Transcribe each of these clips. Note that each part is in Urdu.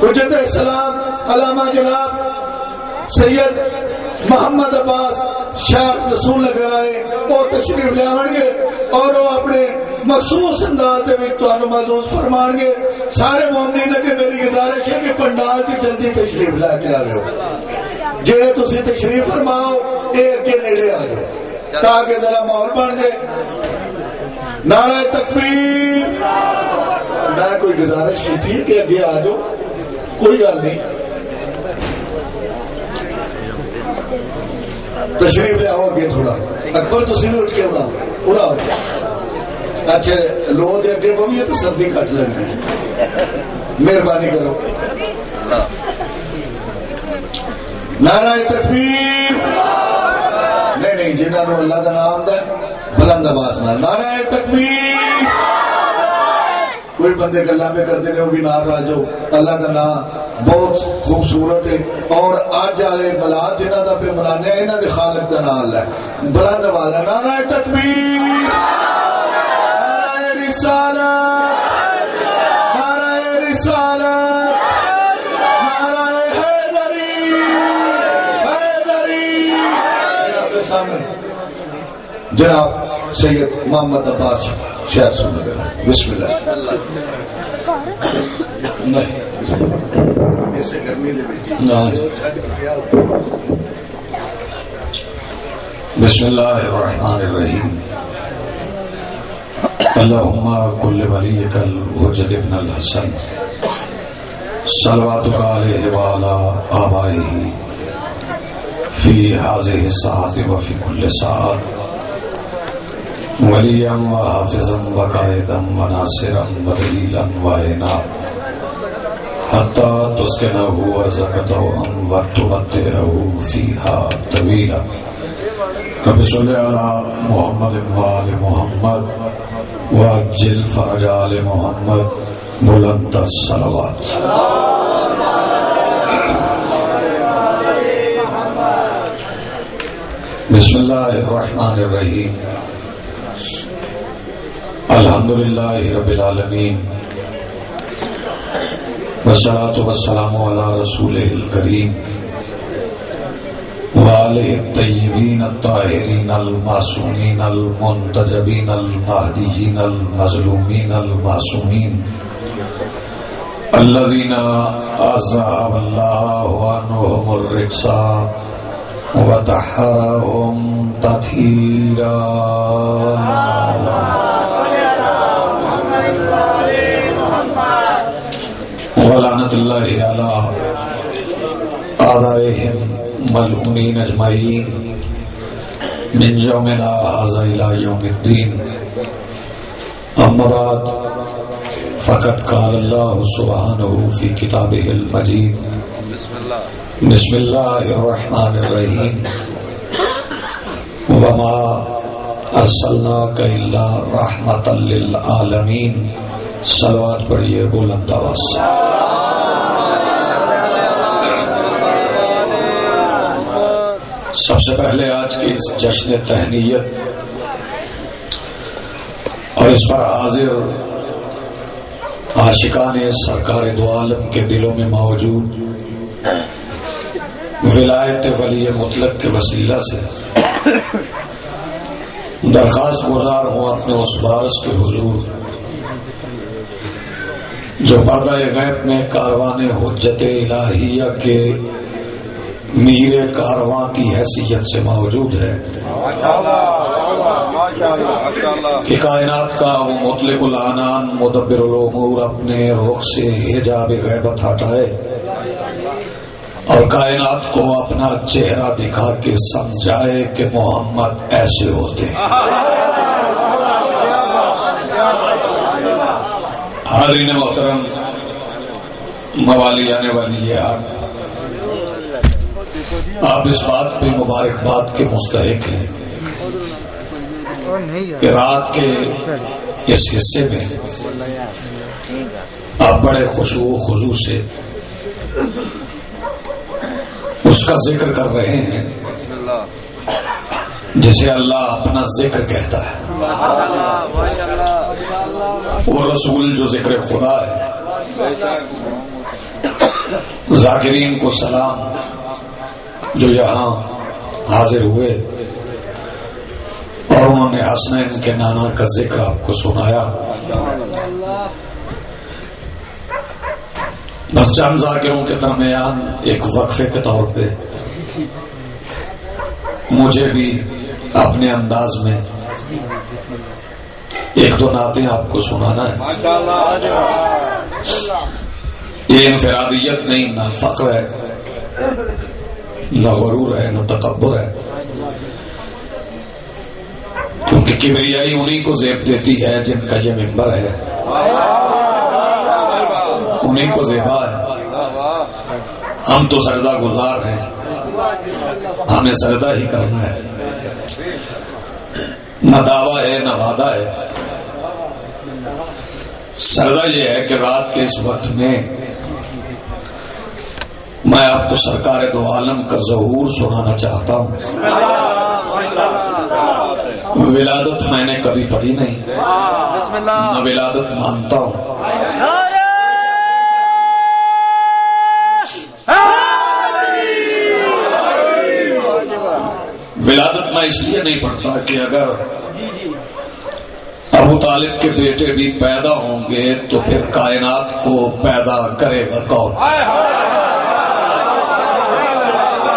حجت اسلام علامہ جناب سید محمد عباس شاہ رسول لگائے وہ تشریف لے آن گے اور وہ اپنے مخصوص انداز میں تمہیں محظوظ فرمان گے. سارے مومنین کے میری گزارش ہے کہ پنڈال کی جلدی تشریف لے کے آ رہے جڑے تسی تشریف فرماؤ اے اگے نیڑے آ جاؤ تاکہ ذرا ماحول بن جائے. نعرہ تکبیر. میں کوئی گزارش کی تھی کہ اگے آ جاؤ, کوئی گل نہیں, تشریف لے آؤ اگے تھوڑا. اکبر تسی بھی اٹھ کے اڑا اچھا لو دے اگے بویے تو سردی کٹ لگی, مہربانی کرو. نعرہ تکبیر. نہیں جنہوں نے اللہ کا نام آتا ہے بلند آواز نہ نعرہ تکبیر. کوئی بندے گلا میں کرتے ہیں وہ بھی نام راجو. اللہ کا نام بہت خوبصورت ہے اور آج والے ملاد جنہوں کا پہ منانے ہیں انہوں نے خالق کا نام اللہ ہے. بلند آواز ہے نعرہ تکبیر, نعرہ رسالت, نعرہ رسالت, نعرہ حیدری, حیدری. جناب سامنے جناب سید محمد عباس شاہ سن گئے. بسم اللہ. نہیں ایسے گرمی بسم اللہ الرحمن الرحیم. اللہم کل ولیک الحجت ابن الحسن صلواتک علیہ وعلا آبائہ فی ہذہ الساعۃ وفی کل ساعۃ ولیا وحافظا وقائدا وناصرا ودلیلا وعینا حتی تسکنہ ارضکہ وتمتعہ فیہا طویلا. رب صلی علی محمد وآل محمد وعجل فرج آل محمد بلند الصلوات. بسم اللہ الرحمن الرحیم. الحمدللہ رب العالمین والصلاة والسلام علی رسولہ الکریم وآلہ الطیبین الطاہرین المعصومین المنتجبین المہدیین المظلومین المعصومین الذین اذہب اللہ عنہم الرجس وطہرہم تطہیرا. ولعنت اللہ علی اعدائہم ملعونین اجمعین من یومنا ھذا الی یوم الدین. اما بعد فقد قال اللہ سبحانہ فی کتابہ المجید بسم اللہ الرحمن الرحیم وما ارسلناک الا رحمتا للعالمین. صلوات پڑھیے بلند آواز سے. سب سے پہلے آج کے اس جشن تہنیت اور اس پر حاضر عاشقان سرکار دو عالم کے دلوں میں موجود ولایت ولی مطلق کے وسیلہ سے درخواست گزار ہوں اپنے اس بارش کے حضور جو پردہ غیب میں کاروان حجت الہیہ کے میر کارواں کی حیثیت سے موجود ہے کہ کائنات کا وہ مطلق العنان مدبر الامور اپنے رخ سے حجاب غیبت ہٹائے اور کائنات کو اپنا چہرہ دکھا کے سمجھائے کہ محمد ایسے ہوتے ہیں. حاضرین محترم، موالی آنے والی ہے آپ اس بات پہ مبارکباد کے مستحق ہیں کہ رات کے اس حصے میں آپ بڑے خشوع و خضوع سے اس کا ذکر کر رہے ہیں جسے اللہ اپنا ذکر کہتا ہے. وہ رسول جو ذکر خدا ہے ذاکرین کو سلام جو یہاں حاضر ہوئے اور انہوں نے حسنین کے نانا کا ذکر آپ کو سنایا. بس چند ذاکروں کے درمیان ایک وقفے کے طور پہ مجھے بھی اپنے انداز میں ایک دو نعتیں آپ کو سنانا ہے. یہ انفرادیت نہیں، نہ فخر ہے، نہ غرور ہے، نہ تکبر ہے، کیونکہ کبریائی انہی کو زیب دیتی ہے جن کا یہ منبر ہے، انہی کو زیبا ہے. ہم تو سجدہ گزار ہیں، ہمیں سجدہ ہی کرنا ہے. نہ دعویٰ ہے نہ وعدہ ہے. سجدہ یہ ہے کہ رات کے اس وقت میں میں آپ کو سرکار دو عالم کا ظہور سنانا چاہتا ہوں. ولادت میں نے کبھی پڑھی نہیں، نہ ولادت مانتا ہوں. ولادت میں اس لیے نہیں پڑھتا کہ اگر ابو طالب کے بیٹے بھی پیدا ہوں گے تو پھر کائنات کو پیدا کرے گا کون؟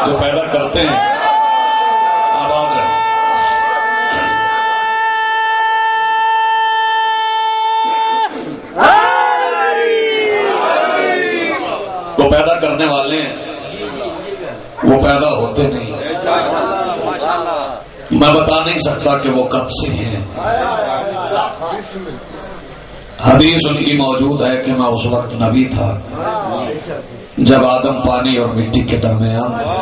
جو پیدا کرتے ہیں آباد رہے. وہ پیدا کرنے والے ہیں، وہ پیدا ہوتے نہیں. میں بتا نہیں سکتا کہ وہ کب سے ہیں. حدیث ان کی موجود ہے کہ میں اس وقت نبی تھا جب آدم پانی اور مٹی کے درمیان تھا.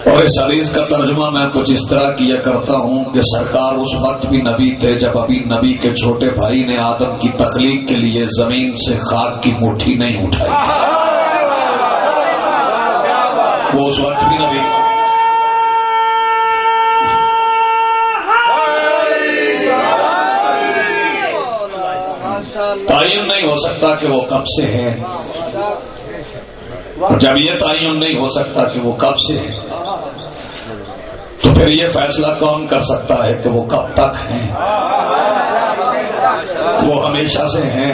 اور اس حدیث کا ترجمہ میں کچھ اس طرح کیا کرتا ہوں کہ سرکار اس وقت بھی نبی تھے جب ابھی نبی کے چھوٹے بھائی نے آدم کی تخلیق کے لیے زمین سے خاک کی مٹھی نہیں اٹھائی تھی. وہ اس وقت بھی نبی تھے. تعین نہیں ہو سکتا کہ وہ کب سے ہیں، اور جب یہ تعین نہیں ہو سکتا کہ وہ کب سے ہیں تو پھر یہ فیصلہ کون کر سکتا ہے کہ وہ کب تک ہیں؟ وہ ہمیشہ سے ہیں،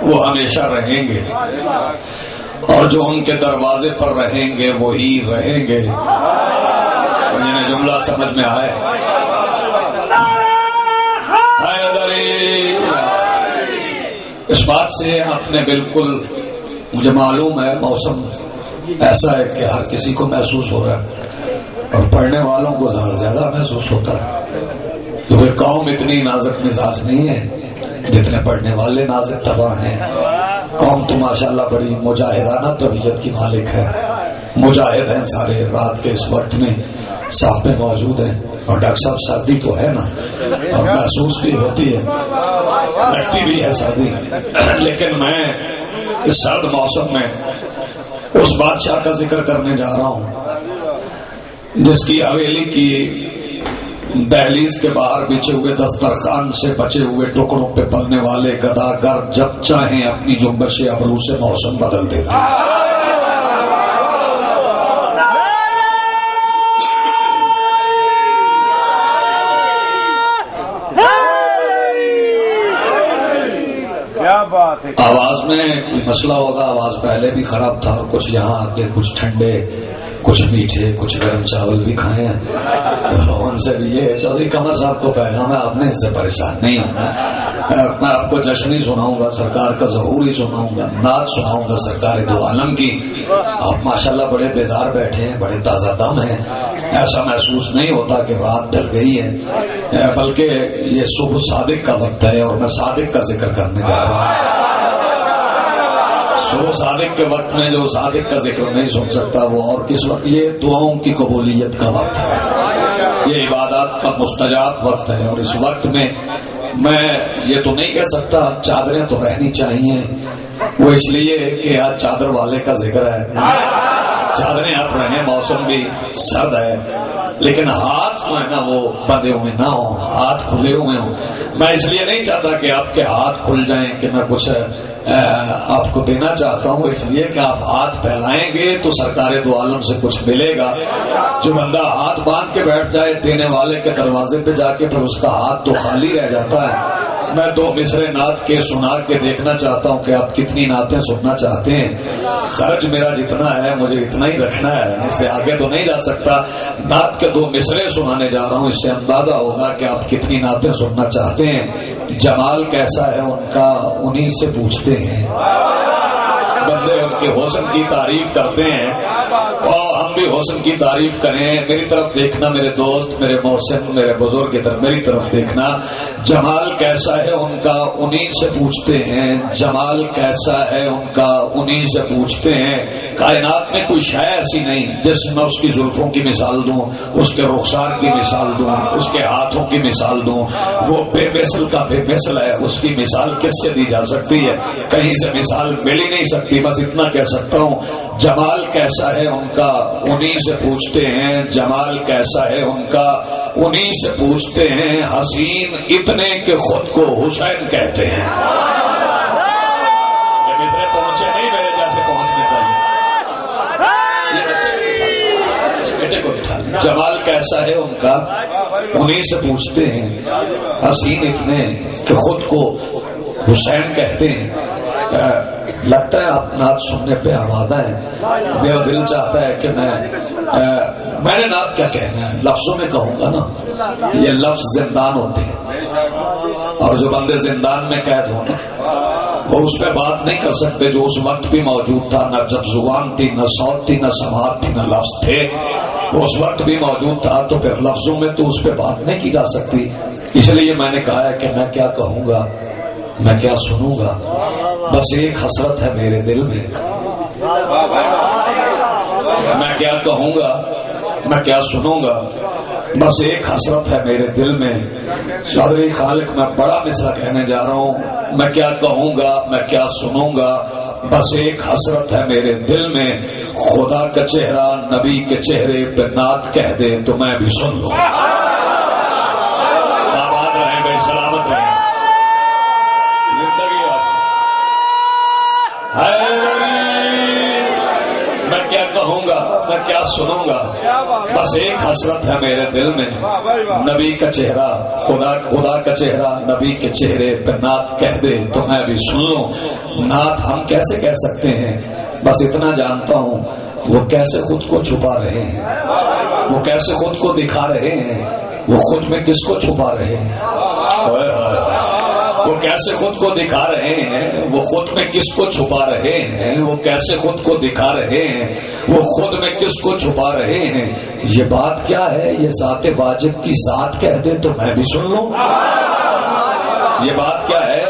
وہ ہمیشہ رہیں گے، اور جو ان کے دروازے پر رہیں گے وہی رہیں گے. انہیں جملہ سمجھ میں آئے؟ اس بات سے آپ نے بالکل، مجھے معلوم ہے موسم ایسا ہے کہ ہر کسی کو محسوس ہو رہا ہے اور پڑھنے والوں کو زیادہ محسوس ہوتا ہے، کیونکہ قوم اتنی نازک مزاج نہیں ہے جتنے پڑھنے والے نازک طبع ہیں. قوم تو ماشاءاللہ بڑی مجاہدانہ طبیعت کی مالک ہے. مجاہد ہیں سارے، رات کے اس وقت میں صاف میں موجود ہیں. اور ڈاکٹر صاحب سردی تو ہے نا، اور محسوس بھی ہوتی ہے، لگتی بھی ہے سردی. لیکن میں اس سرد موسم میں اس بادشاہ کا ذکر کرنے جا رہا ہوں جس کی حویلی کی دہلیز کے باہر بچھے ہوئے دسترخوان سے بچے ہوئے ٹکڑوں پہ پلنے والے گداگر جب چاہیں اپنی جنبش ابرو سے موسم بدل دیتے ہیں. آواز میں کوئی مسئلہ ہوگا، آواز پہلے بھی خراب تھا، اور کچھ یہاں آگے کچھ ٹھنڈے کچھ میٹھے کچھ گرم چاول بھی کھائے ہیں، تو ان سے بھی یہ چودھری قمر صاحب کو پیغام ہے آپ نے اس سے پریشان نہیں ہونا. میں آپ کو جشن ہی سناؤں گا، سرکار کا ظہور ہی سناؤں گا، نعت سناؤں گا سرکار دو عالم کی. آپ ماشاءاللہ بڑے بیدار بیٹھے ہیں، بڑے تازہ دم ہیں. ایسا محسوس نہیں ہوتا کہ رات ڈل گئی ہے، بلکہ یہ صبح صادق کا وقت ہے اور میں صادق کا ذکر کرنے جا رہا ہوں. صبح صادق کے وقت میں جو صادق کا ذکر نہیں سن سکتا وہ اور کس وقت؟ یہ دعاؤں کی قبولیت کا وقت ہے، یہ عبادات کا مستجاب وقت ہے. اور اس وقت میں یہ تو نہیں کہہ سکتا چادریں تو رہنی چاہیے، وہ اس لیے کہ آج چادر والے کا ذکر ہے. چادریں آپ رہیں، موسم بھی سرد ہے، لیکن ہاتھ جو ہے نا وہ بندے ہوئے نہ ہوں، ہاتھ کھلے ہوئے ہوں. میں اس لیے نہیں چاہتا کہ آپ کے ہاتھ کھل جائیں کہ میں کچھ آپ کو دینا چاہتا ہوں، اس لیے کہ آپ ہاتھ پھیلائیں گے تو سرکار دو عالم سے کچھ ملے گا. جو بندہ ہاتھ باندھ کے بیٹھ جائے دینے والے کے دروازے پہ جا کے، پھر اس کا ہاتھ تو خالی رہ جاتا ہے. میں 2 مصرے نعت کے سنا کے دیکھنا چاہتا ہوں کہ آپ کتنی نعتیں سننا چاہتے ہیں. خرچ میرا جتنا ہے مجھے اتنا ہی رکھنا ہے، اس سے آگے تو نہیں جا سکتا. نعت کے 2 مصرے سنانے جا رہا ہوں، اس سے اندازہ ہوگا کہ آپ کتنی نعتیں سننا چاہتے ہیں. جمال کیسا ہے ان کا انہی سے پوچھتے ہیں. بندے ان کے حسن کی تعریف کرتے ہیں اور ہم بھی حسن کی تعریف کریں. میری طرف دیکھنا میرے دوست، میرے محسن، میرے بزرگ کی طرف میری طرف دیکھنا. جمال کیسا ہے ان کا انہی سے پوچھتے ہیں. جمال کیسا ہے ان کا انہی سے پوچھتے ہیں. کائنات میں کوئی شے ایسی نہیں جس میں اس کی زلفوں کی مثال دوں، اس کے رخسار کی مثال دوں، اس کے ہاتھوں کی مثال دوں. وہ بے مثل کا بے مثل ہے، اس کی مثال کس سے دی جا سکتی ہے؟ کہیں سے مثال مل ہی نہیں سکتی. بس اتنا کہہ سکتا ہوں، جمال کیسا ہے ان کا انہی سے پوچھتے ہیں. جمال کیسا ہے ان کا انہی سے پوچھتے ہیں. حسین اتنے کہ خود کو حسین کہتے ہیں. یہ مصرے پہنچے نہیں میرے جیسے پہنچنے چاہیے. یہ بچے اس بیٹے کو بٹھا لیں. جمال کیسا ہے ان کا انہی سے پوچھتے ہیں. حسین اتنے کہ خود کو حسین کہتے ہیں. لگتا ہے آپ نعت سننے پہ آمادہ ہے. میرا دل چاہتا ہے کہ میں نے نعت کیا کہنا ہے لفظوں میں کہوں گا نا. یہ لفظ زندان ہوتے ہیں اور جو بندے زندان میں قید ہو نا وہ اس پہ بات نہیں کر سکتے جو اس وقت بھی موجود تھا. نہ جب زبان تھی، نہ صوت تھی، نہ سماعت تھی، نہ لفظ تھے. وہ اس وقت بھی موجود تھا تو پھر لفظوں میں تو اس پہ بات نہیں کی جا سکتی. اس لیے میں نے کہا ہے کہ میں کیا کہوں گا، میں کیا سنوں گا. بس ایک حسرت ہے میرے دل میں. میں کیا کہوں گا، میں کیا سنوں گا. بس ایک حسرت ہے میرے دل میں. چودھری خالق میں بڑا مصرع کہنے جا رہا ہوں. میں کیا کہوں گا، میں کیا سنوں گا. بس ایک حسرت ہے میرے دل میں. خدا کا چہرہ نبی کے چہرے پہ نعت کہہ دے تو میں بھی سن لوں. آباد رہیں بھائی، سلامت رہیں. زندگی میں کیا کہوں گا، میں کیا سنوں گا. بس ایک حسرت ہے میرے دل میں. نبی کا چہرہ، خدا کا چہرہ نبی کے چہرے پہ نعت کہہ دے تو میں بھی سن لوں. نعت ہم کیسے کہہ سکتے ہیں؟ بس اتنا جانتا ہوں وہ کیسے خود کو چھپا رہے ہیں، وہ کیسے خود کو دکھا رہے ہیں، وہ خود میں کس کو چھپا رہے ہیں. وہ کیسے خود کو دکھا رہے ہیں، وہ خود میں کس کو چھپا رہے ہیں. وہ کیسے خود کو دکھا رہے ہیں، وہ خود میں کس کو چھپا رہے ہیں. یہ بات کیا ہے؟ یہ ذات واجب کی ذات کہہ دے تو میں بھی سن لوں. یہ بات کیا ہے؟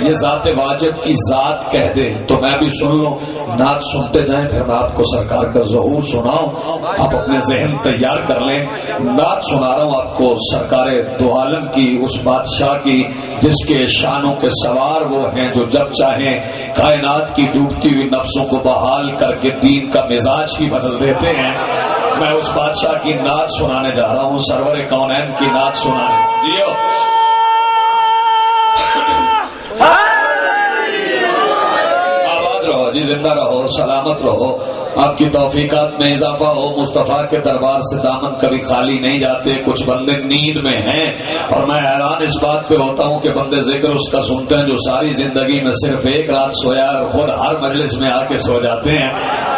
یہ ذات واجب کی ذات کہہ دے تو میں بھی سن لوں. نعت سنتے جائیں، پھر میں آپ کو سرکار کا ظہور سناؤں. آپ اپنے ذہن تیار کر لیں. نعت سنا رہا ہوں آپ کو سرکار دو عالم کی، اس بادشاہ کی جس کے شانوں کے سوار وہ ہیں جو جب چاہیں کائنات کی ڈوبتی ہوئی نفسوں کو بحال کر کے دین کا مزاج ہی بدل دیتے ہیں. میں اس بادشاہ کی نعت سنانے جا رہا ہوں. سرور کونین کی نعت سنانے. جیو آباد رہو جی، زندہ رہو، سلامت رہو. آپ کی توفیقات میں اضافہ ہو. مصطفیٰ کے دربار سے دامن کبھی خالی نہیں جاتے. کچھ بندے نیند میں ہیں اور میں حیران اس بات پہ ہوتا ہوں کہ بندے ذکر اس کا سنتے ہیں جو ساری زندگی میں صرف ایک رات سویا اور خود ہر مجلس میں آ کے سو جاتے ہیں.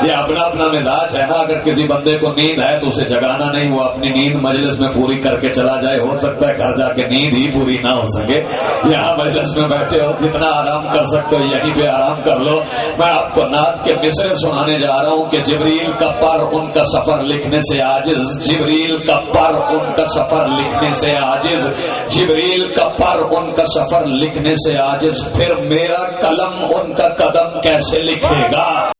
یہ اپنا اپنا مزاج ہے نا. اگر کسی بندے کو نیند ہے تو اسے جگانا نہیں، وہ اپنی نیند مجلس میں پوری کر کے چلا جائے. ہو سکتا ہے گھر جا کے نیند ہی پوری نہ ہو سکے. یہاں مجلس میں بیٹھے ہو، جتنا آرام کر سکتے ہو یہیں پہ آرام کر لو. میں آپ کو نعت کے مصرے سنانے جا رہا ہوں کہ جبریل کا پر ان کا سفر لکھنے سے عاجز. جبریل کا پر ان کا سفر لکھنے سے عاجز. جبریل کا پر ان کا سفر لکھنے سے عاجز. پھر میرا قلم ان کا قدم کیسے لکھے گا.